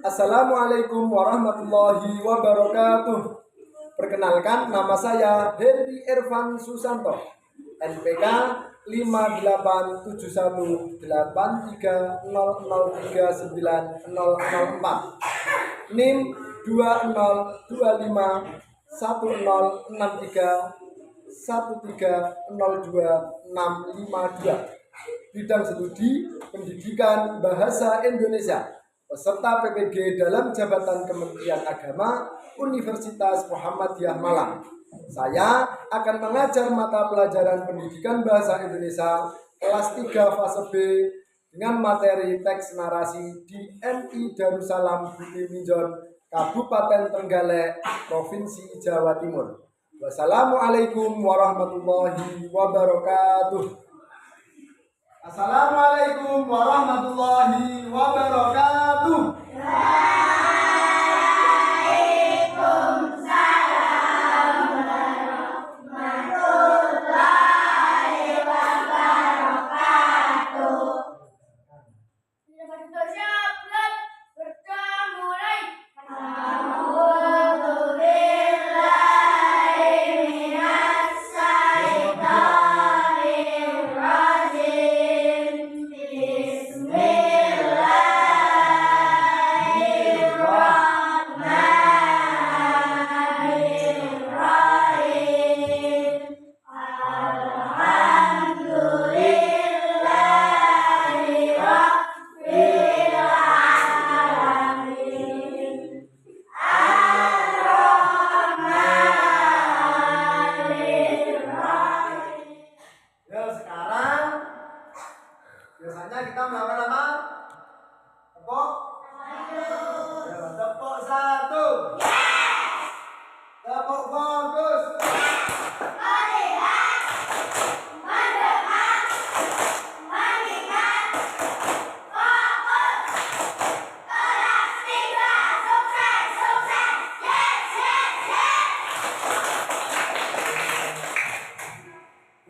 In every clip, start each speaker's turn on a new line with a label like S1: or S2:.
S1: Assalamualaikum warahmatullahi wabarakatuh. Perkenalkan, nama saya Henry Irfan Susanto, NPK 5871830039004, NIM 202513130262, bidang studi pendidikan bahasa Indonesia, peserta PPG dalam jabatan Kementerian Agama Universitas Muhammadiyah Malang. Saya akan mengajar mata pelajaran pendidikan bahasa Indonesia kelas 3 fase B dengan materi teks narasi di MI Darussalam Bukti Minjon, Kabupaten Trenggalek, Provinsi Jawa Timur. Wassalamualaikum warahmatullahi wabarakatuh. Assalamualaikum warahmatullahi wabarakatuh.
S2: Waalaikumsalam warahmatullahi wabarakatuh. Mulai.
S1: Biasanya kita melakukan apa? Tepuk? Tepuk satu. Tepuk fokus.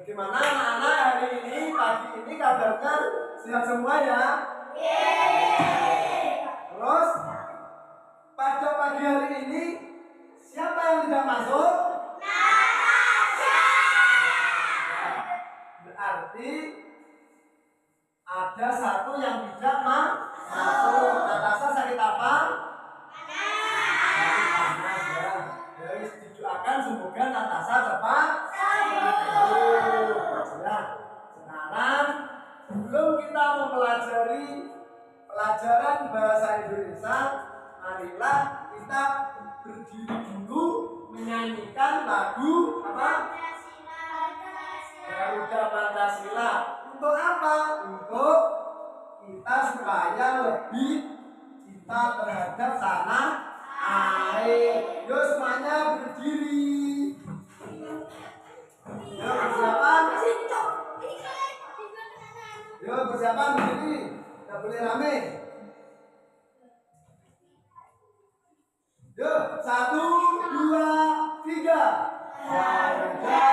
S1: Bagaimana anak-anak hari ini, pagi ini kabarnya sehat semua ya? Terus pada pagi hari ini siapa yang tidak masuk? Berarti ada satu yang tidak masuk. Natasha sakit apa? Panas ya. Jadi didoakan semoga Natasha cepat sembuh. Ya. Sekarang sebelum kita mempelajari pelajaran bahasa Indonesia, marilah kita berdiri dulu menyanyikan lagu apa? Garuda Pancasila. Untuk apa? Untuk kita supaya lebih cinta terhadap tanah air. Yuk semuanya berdiri. Yuk persiapan. Yuk persiapan berdiri. Tidak boleh rame. Yuk 1, 2, 3. Garuda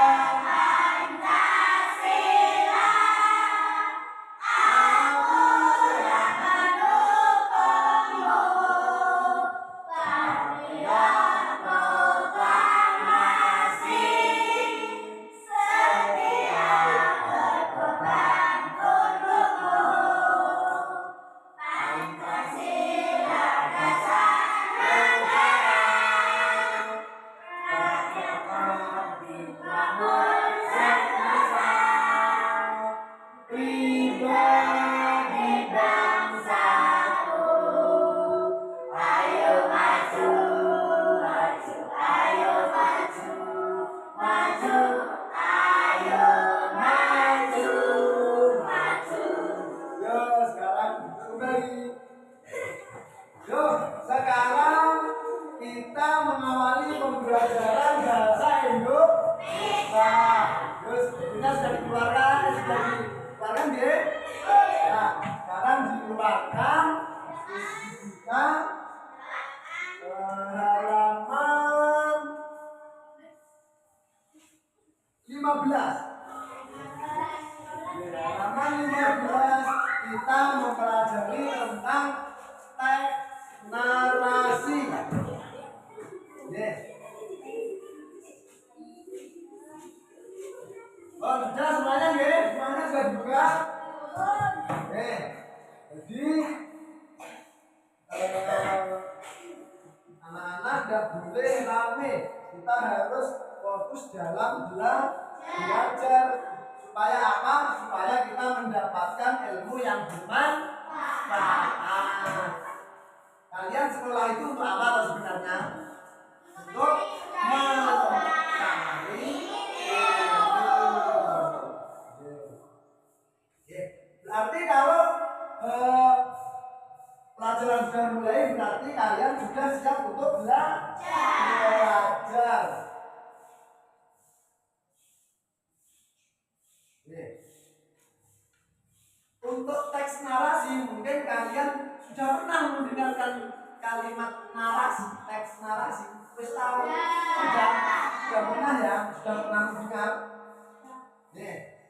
S1: kita mengawali pembelajaran bahasa Indonesia. Terus ini sudah dikeluarkan, ya? Nah, sekarang dikeluarkan kita halaman 15. Halaman 15 kita mempelajari tentang teks narasi. tidak boleh rame. Kita harus fokus dalam belajar. Supaya apa? Supaya kita mendapatkan ilmu yang bermanfaat. Kalian sekolah itu untuk apa sebenarnya? Untuk mencari ilmu. Berarti kalau pelajaran sudah mulai, berarti kalian sudah siap untuk belajar. Untuk teks narasi, mungkin kalian sudah pernah mendengarkan kalimat narasi, teks narasi. Wis tahu? Sudah pernah ya? Sudah pernah mendengar? Nih.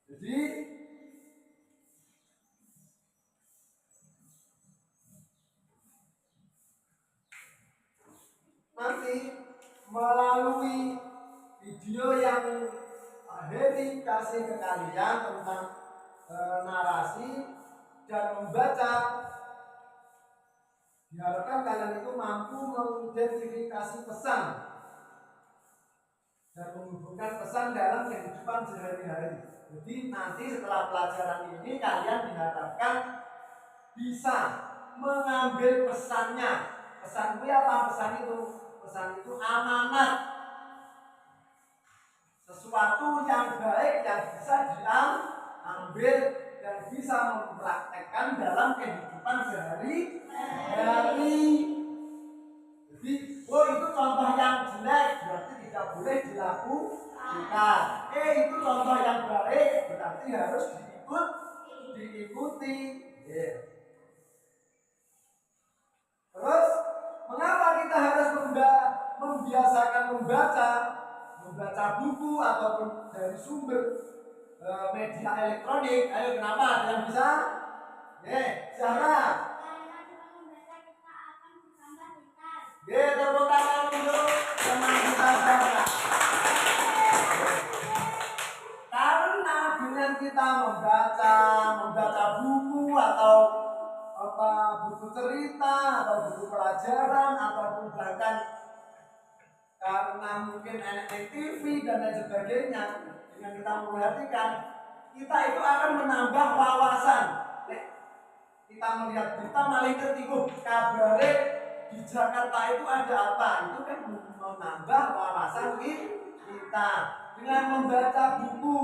S1: Jadi nanti melalui video yang Heri kasih ke kalian tentang narasi dan membaca, diharapkan kalian itu mampu mengidentifikasi pesan dan menghubungkan pesan dalam kehidupan sehari-hari. Jadi nanti setelah pelajaran ini kalian diharapkan bisa mengambil pesannya. Pesan itu apa? Pesan itu amanat, sesuatu yang baik yang bisa diambil dan bisa mempraktekkan dalam kehidupan sehari-hari. Jadi, oh itu contoh yang jelek, berarti tidak boleh dilakukan. Itu contoh yang baik, berarti harus diikuti. Terus, mengapa kita harus membiasakan membaca buku ataupun dari sumber media elektronik? Ayo, kenapa? Ada yang bisa? Siapa? Tepuk tangan untuk teman kita Sarah. Karena dengan kita membaca buku atau buku cerita atau buku pelajaran ataupun bahkan karena mungkin TV dan lain sebagainya, dengan kita memperhatikan, kita itu akan menambah wawasan. Kita melihat berita malah ketipu kabare di Jakarta itu ada apa, itu kan menambah wawasan kita. Dengan membaca buku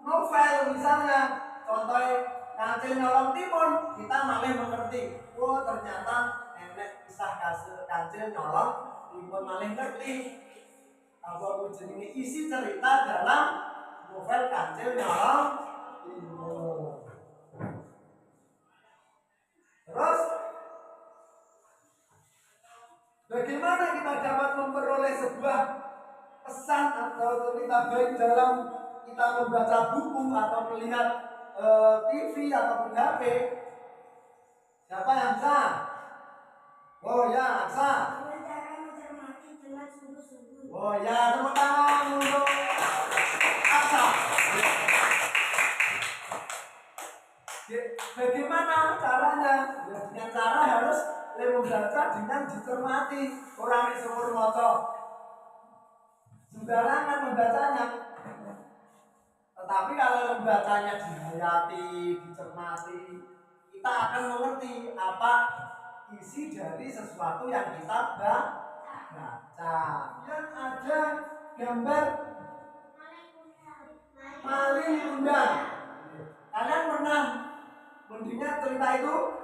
S1: novel misalnya, contohnya Kancil Nyolong Timun, kita malah mengerti, oh ternyata enek kisah Kancil Nyolong Timun, malah ngerti apa jenenge isi cerita dalam novel Kancil Nyolong Timun. Terus bagaimana kita dapat memperoleh sebuah pesan atau cerita baik dalam kita membaca buku atau melihat TV ataupun HP? Siapa yang bisa? Oh ya, Aksa. Oh ya, tepuk tangan untuk Aksa. Bagaimana caranya? Ya, dengan cara harus membaca dengan dicermati. Orang seumur moco sembarangan membacanya. Tetapi kalau membacanya dihayati, dicermati, kita akan mengerti apa isi dari sesuatu yang kita baca. Dan ada gambar maling undang. Kalian pernah mendengar cerita itu?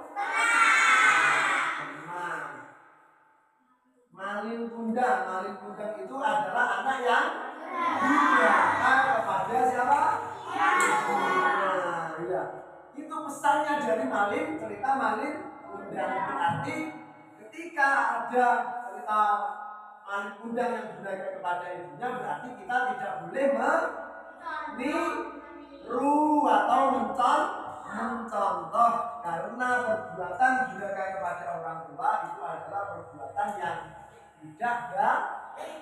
S1: Maling kundang itu adalah anak yang durhaka kepada siapa? Iya. Itu pesannya dari cerita maling kundang. Berarti ketika ada cerita maling kundang yang durhaka kepada ibunya, berarti kita tidak boleh meniru atau mencontoh, karena perbuatan durhaka kepada orang tua itu adalah perbuatan yang tidak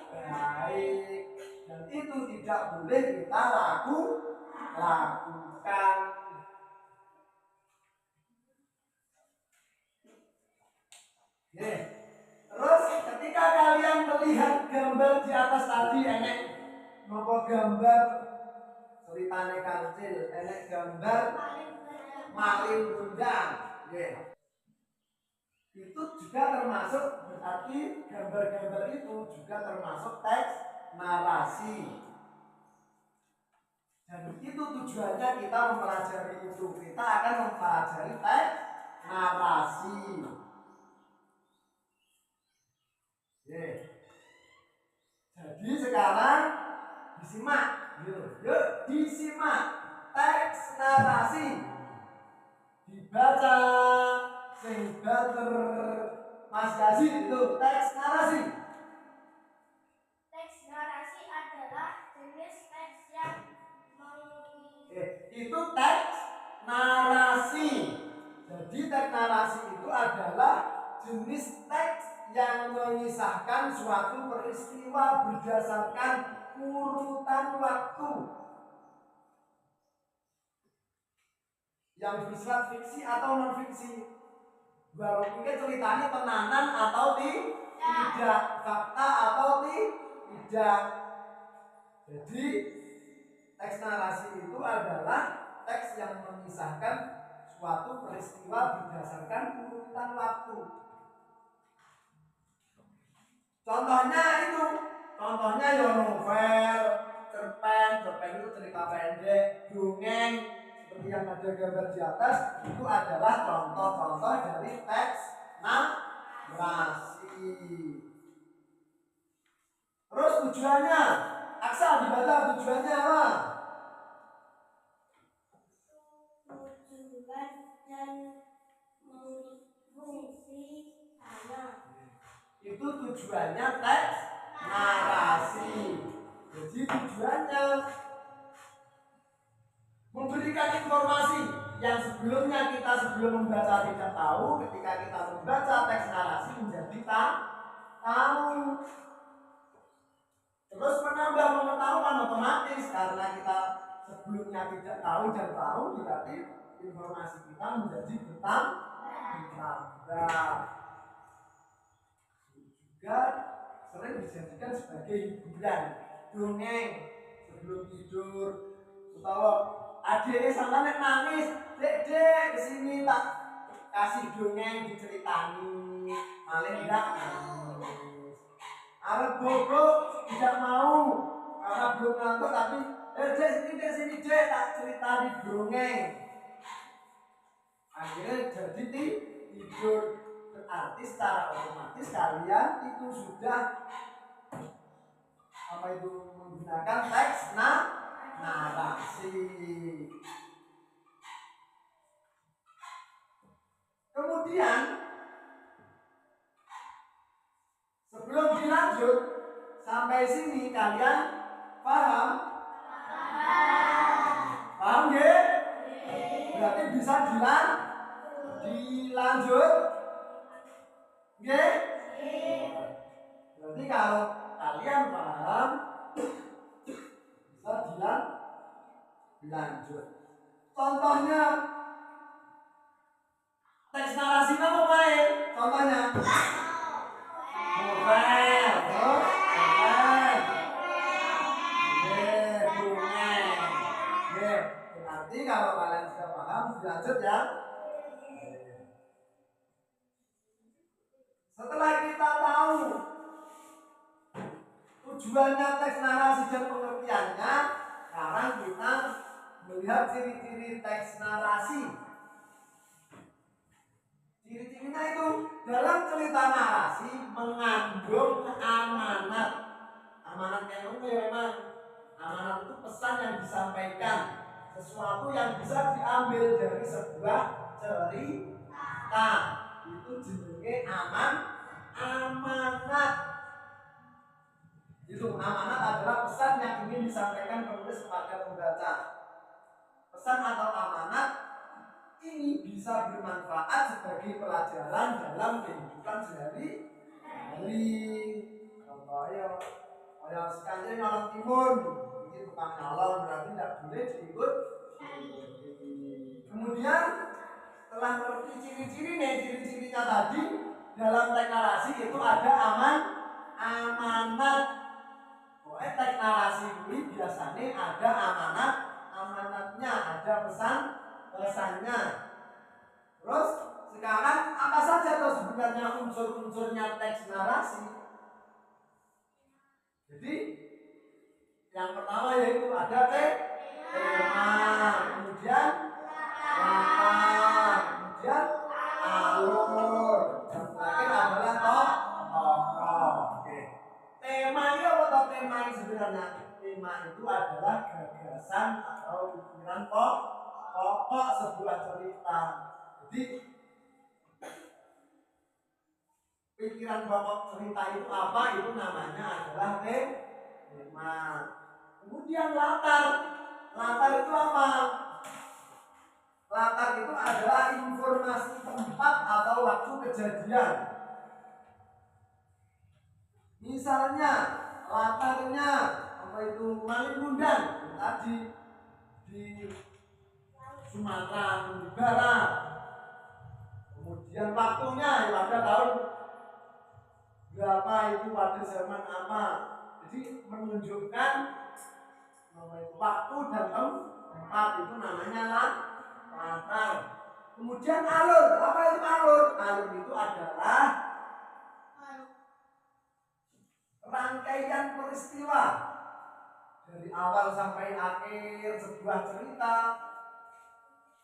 S1: baik dan itu tidak boleh kita lakukan. Terus ketika melihat gambar di atas tadi enek nopo gambar ceritane kancil, enek gambar malin kundang. Yeah. Itu juga termasuk, berarti gambar-gambar itu juga termasuk teks narasi. Dan itu tujuannya kita mempelajari itu. Kita akan mempelajari teks narasi. Yeah. Jadi sekarang disimak, yuk disimak teks narasi, dibaca sehingga Mas Yazid itu teks narasi.
S2: Teks narasi adalah jenis teks yang
S1: Itu teks narasi. Jadi teks narasi itu adalah jenis teks yang mengisahkan suatu peristiwa berdasarkan urutan waktu yang bersifat fiksi atau non fiksi. Walaupun ceritanya tenanan atau tidak, fakta atau tidak. Jadi teks narasi itu adalah teks yang mengisahkan suatu peristiwa berdasarkan urutan waktu. Contohnya ya novel, cerpen itu cerita pendek, dongeng seperti yang ada gambar di atas, itu adalah contoh-contoh dari teks narasi. Terus tujuannya, Aksa dibaca tujuannya apa?
S2: tujuan dan fungsi anak.
S1: Itu tujuannya teks narasi. Jadi tujuannya memberikan informasi yang sebelumnya kita sebelum membaca tidak tahu, ketika kita membaca teks narasi menjadi tahu. Terus menambah pengetahuan otomatis karena kita sebelumnya tidak tahu dan tahu, berarti informasi kita menjadi bertambah. Juga sering dijadikan sebagai hiburan, dongeng sebelum tidur, utawa adiknya sampai nangis, dek kesini tak kasih dongeng diceritani, malah tidak nangis. Arep bobo tidak mau karena belum ngantuk, tapi dek sini dek tak ceritani dongeng. Akhirnya jadi tidur. Berarti secara otomatis kalian itu sudah menggunakan teks narasi. Kemudian sebelum dilanjut sampai sini kalian paham? Paham ya? Berarti bisa dilanjut. Oke? Berarti kalau kalian paham bisa dilanjut. Contohnya teks narasi apa main? Contohnya novel, dongeng. Berarti kalau kalian sudah paham, dilanjut ya. Setelah kita tahu tujuannya teks narasi dan pengertiannya, sekarang kita melihat ciri-ciri teks narasi. Ciri-cirinya itu dalam cerita narasi mengandung amanat. Amanat yang memang amanat itu pesan yang disampaikan, sesuatu yang bisa diambil dari sebuah cerita. Itu jenenge amanat. Itu amanat adalah pesan yang ingin disampaikan penulis kepada pembaca. Pesan atau amanat ini bisa bermanfaat sebagai pelajaran dalam kehidupan sehari-hari. Contohnya, kayak sekali nyolong timun, ini tukang nyolong berarti tidak boleh diikut. Kemudian setelah mengerti ciri-cirinya tadi, dalam teks narasi itu ada amanat. Pokoknya teks narasi ini biasanya ada amanatnya, ada pesannya. Terus sekarang apa saja tuh sebenarnya unsur-unsurnya teks narasi? Jadi yang pertama yaitu ada tema, kemudian latar, kemudian alur, dan terakhir adalah tokoh. Oke. Tema ini apa toh? Tema ini sebenarnya tema itu adalah gagasan atau pikiran pokok sebuah cerita. Jadi pikiran pokok cerita itu apa? Itu namanya adalah tema. Kemudian latar. Latar itu apa? Latar itu adalah informasi tempat atau waktu kejadian. Misalnya latarnya apa itu Malin Kundang tadi di Sumatera Barat. Kemudian waktunya pada tahun berapa itu pada zaman apa. Jadi menunjukkan waktu dan tempat itu namanya latar. Kemudian alur, apa itu alur? Alur itu adalah rangkaian peristiwa dari awal sampai akhir sebuah cerita.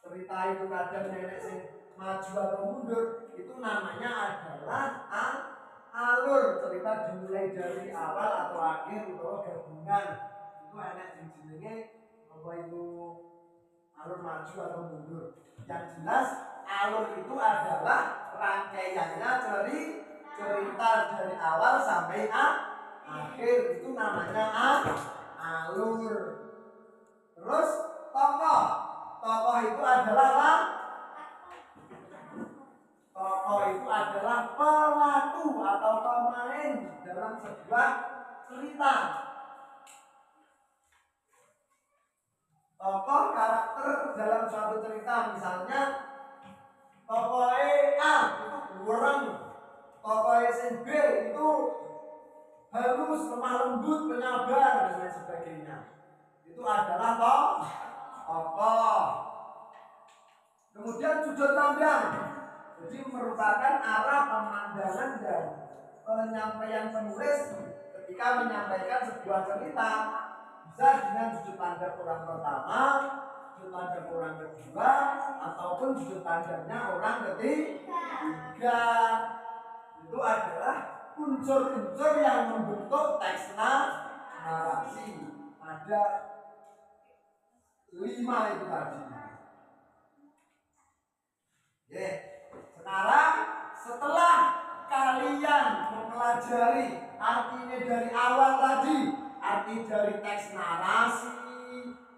S1: Cerita itu kadang nenek sing maju atau mundur, itu namanya adalah alur. Cerita dimulai dari awal atau akhir atau gabungan. Itu enek sing jenenge apa itu alur maju atau mundur. Yang jelas alur itu adalah rangkaiannya cerita dari awal sampai akhir, itu namanya alur. Terus tokoh itu adalah pelaku atau pemain dalam sebuah cerita. Tokoh karakter dalam suatu cerita, misalnya tokoh A itu burung, tokoh B itu halus, lemah lembut, penyabar dan lain sebagainya. Itu adalah tokoh. Kemudian sudut pandang, jadi merupakan arah pemandangan dan penyampaian penulis ketika menyampaikan sebuah cerita. Bisa dengan sudut pandang orang pertama, sudut pandang orang kedua, ataupun sudut pandangnya orang ketiga. Itu adalah unsur-unsur yang membentuk teks narasi. Ada 5 itu tadi. Oke. Sekarang setelah kalian mempelajari artinya dari awal tadi, arti dari teks narasi,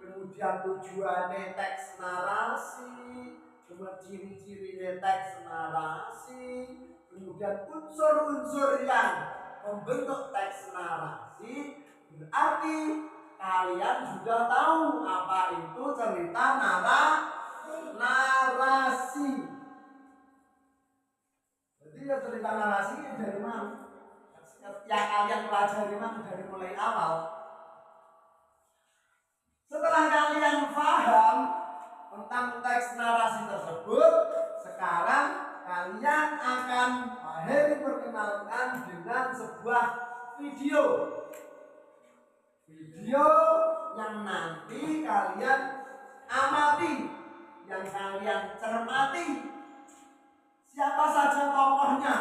S1: kemudian tujuannya teks narasi, kemudian ciri-cirinya teks narasi, kemudian unsur-unsur yang membentuk teks narasi, berarti kalian sudah tahu apa itu cerita narasi. Jadi ya cerita narasi dari mana? Yang kalian pelajari mana dari mulai awal. Setelah kalian paham tentang teks narasi tersebut, sekarang kalian akan diperkenalkan dengan sebuah video yang nanti kalian amati, yang kalian cermati. Siapa saja tokohnya.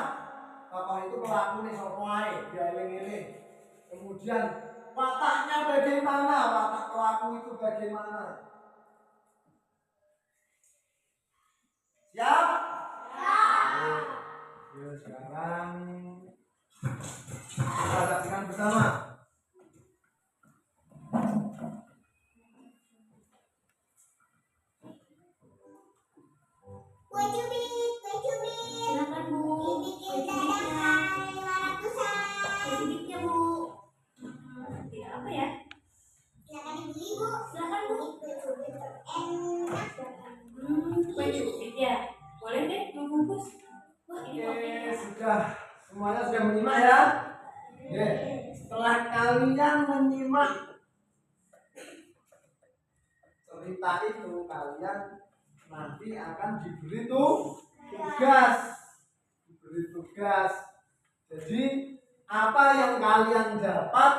S1: Tokoh itu pelakunya sapa ae, dieling-eling. Kemudian wataknya bagaimana, watak pelaku itu bagaimana. Siap? Ya, sekarang kita saksikan bersama.
S2: Silakan Bu.
S3: Dibikin dadakan 500-an.
S2: Sedikitnya Bu. Tidak apa ya?
S3: Silakan dibeli Bu.
S2: Silakan Bu.
S3: Cubit enak banget.
S2: Kue cubit ya. Boleh deh 2 bungkus. Wah ini
S1: Oke,
S2: kopinya.
S1: sudah semuanya sudah menyimak ya. Ya, setelah kalian menyimak cerita itu, kalian nanti akan diberi tugas. Diberi tugas. Jadi apa yang kalian dapat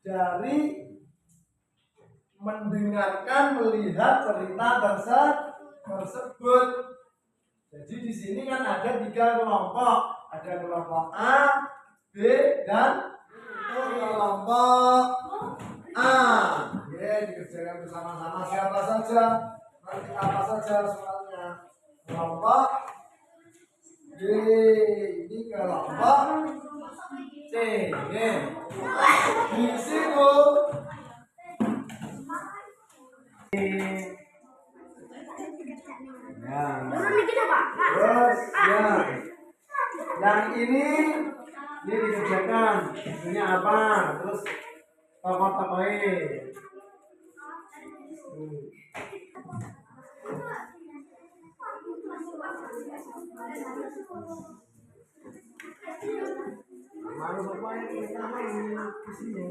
S1: dari mendengarkan, melihat cerita tersebut. Jadi di sini kan ada 3 kelompok. Ada kelompok A, B, dan kelompok A. Oke, dikerjakan bersama-sama. Siapa saja? Nanti apa saja soalnya? Kelompok B, ini kelompok C. Oke. Di situ ya. Terus ya. Yang ini dikerjakan. Ini apa? Terus tokoh-tokohnya. Malu apa ini? Di sini.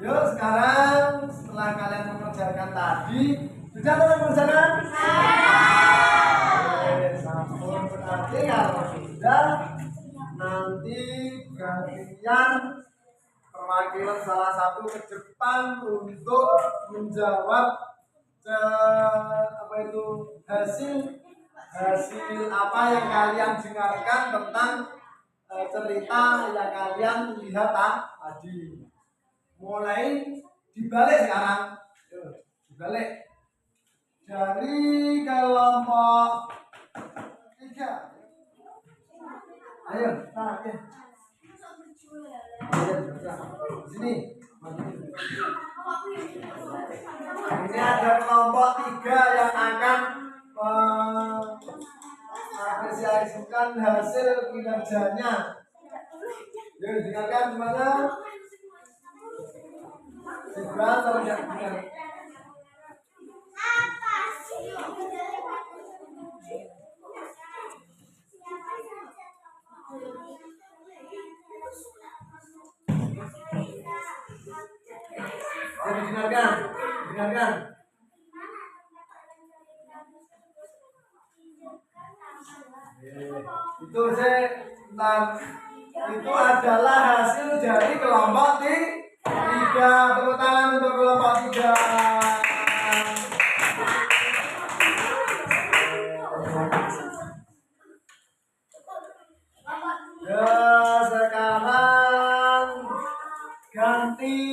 S1: Yuk sekarang setelah kalian mengerjakan tadi, sudah kalian mengerjakan? Sampun berarti kalau sudah, nanti gantian perwakilan salah satu ke depan untuk menjawab apa itu hasil apa yang kalian dengarkan tentang cerita yang kalian lihat tadi. Mulai dibalik sekarang. Dibalik dari kelompok 3. Ayo, nah, ya. Di sini. Ini ada kelompok 3 yang akan mengapresiasikan hasil kinerjanya. Yuk, dengarkan gimana? Sebentar terlihat benar.
S3: Apa sih?
S1: Jadi dengarkan, dengarkan. Itu itu adalah hasil dari kelompok 3. Tepuk tangan untuk kelompok 3. Ya, sekarang ganti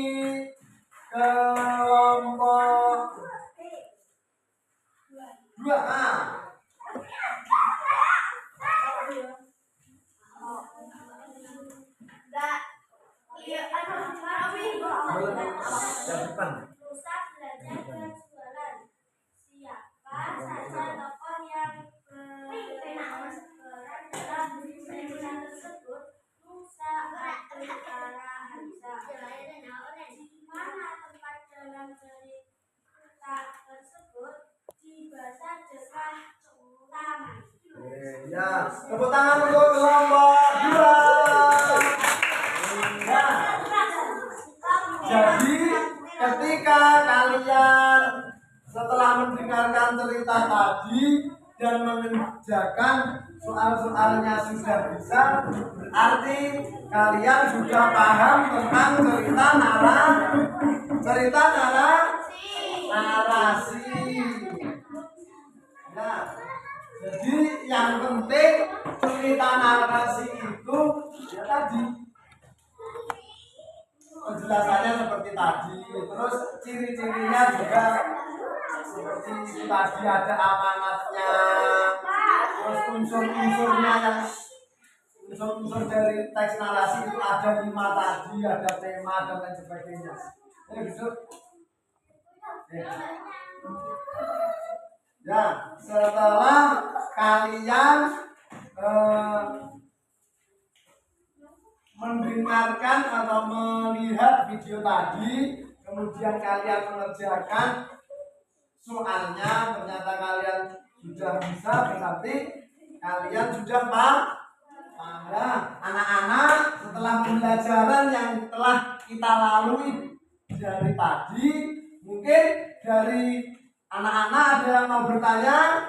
S1: kelompok 2A. Yang depan.
S3: Pusat belajar dan jualan. Siapa saja tokoh yang berperan dalam cerita tersebut? Musa, Abdul, Kara, Hamzah. Di mana tempat dalam cerita tersebut? Di Basadekah Taman.
S1: Ya, tepuk tangan untuk kelompok 2. Ya. Jadi ketika kalian setelah mendengarkan cerita tadi dan mengerjakan soal-soalnya sudah bisa, berarti kalian sudah paham tentang cerita narasi. Nah, jadi yang penting cerita narasi itu ya tadi penjelasannya seperti tadi, terus ciri-cirinya juga seperti itu tadi, ada amanatnya, terus unsur-unsurnya yang unsur-unsur dari teks narasi itu ada 5 tadi, ada tema dan lain sebagainya. Ya gitu. Ya, setelah kalian mendengarkan atau melihat video tadi, kemudian kalian mengerjakan soalnya ternyata kalian sudah bisa, berarti kalian sudah paham. Anak-anak, setelah pembelajaran yang telah kita lalui dari tadi, mungkin dari anak-anak ada yang mau bertanya.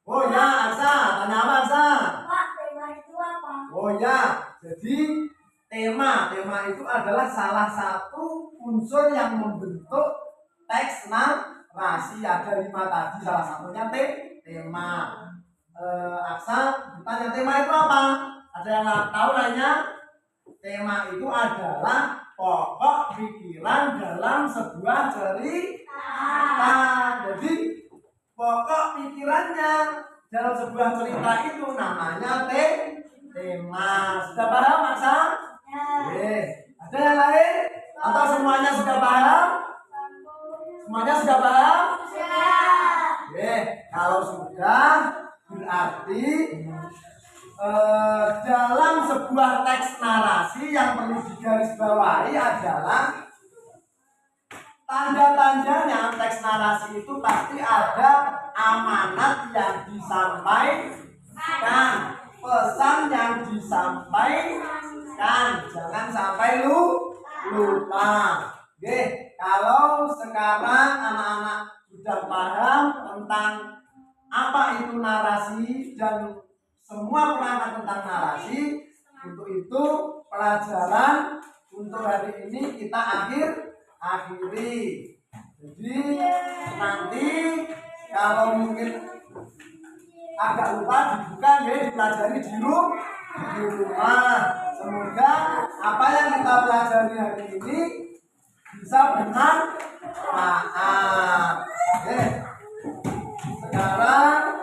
S1: Oh ya, Aksa, tanya apa Aksa?
S3: Pak, tema itu apa?
S1: Oh ya, jadi tema itu adalah salah satu unsur yang membentuk teks narasi. Ada 5 tadi, salah satunya tema. Aksa bertanya tema itu apa? Ada yang tahu lainnya? Tema itu adalah pokok pikiran dalam sebuah cerita. Jadi pokok pikirannya dalam sebuah cerita itu namanya tema. Sudah paham, Aksa?
S3: Ya.
S1: Ada yang lain? Atau semuanya sudah paham? Semuanya sudah paham?
S3: Ya.
S1: Kalau sudah, berarti dalam sebuah teks narasi yang perlu digarisbawahi adalah tanda-tandanya. Teks narasi itu pasti ada amanat yang disampaikan, pesan yang disampaikan, jangan sampai lupa. Kalau sekarang anak-anak sudah paham tentang apa itu narasi dan semua perangkat tentang narasi, untuk itu pelajaran untuk hari ini kita akhiri. Jadi nanti kalau mungkin agak lupa dibuka ya, dipelajari di rumah. Semoga apa yang kita pelajari hari ini bisa bermanfaat. Sekarang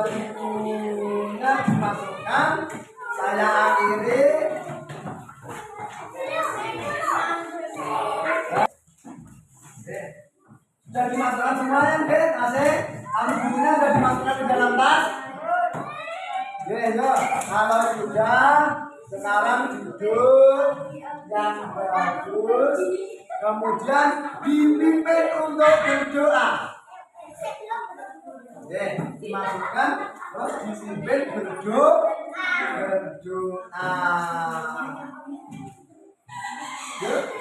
S1: bukunya dimasukkan, saya akhiri. Sudah dimasukkan semuanya, asik. Bukunya sudah dimasukkan ke dalam tas. Kalau sudah, sekarang duduk yang bagus, kemudian dipimpin untuk berdoa. Dimasukkan, terus dipimpin berdoa. Yuk.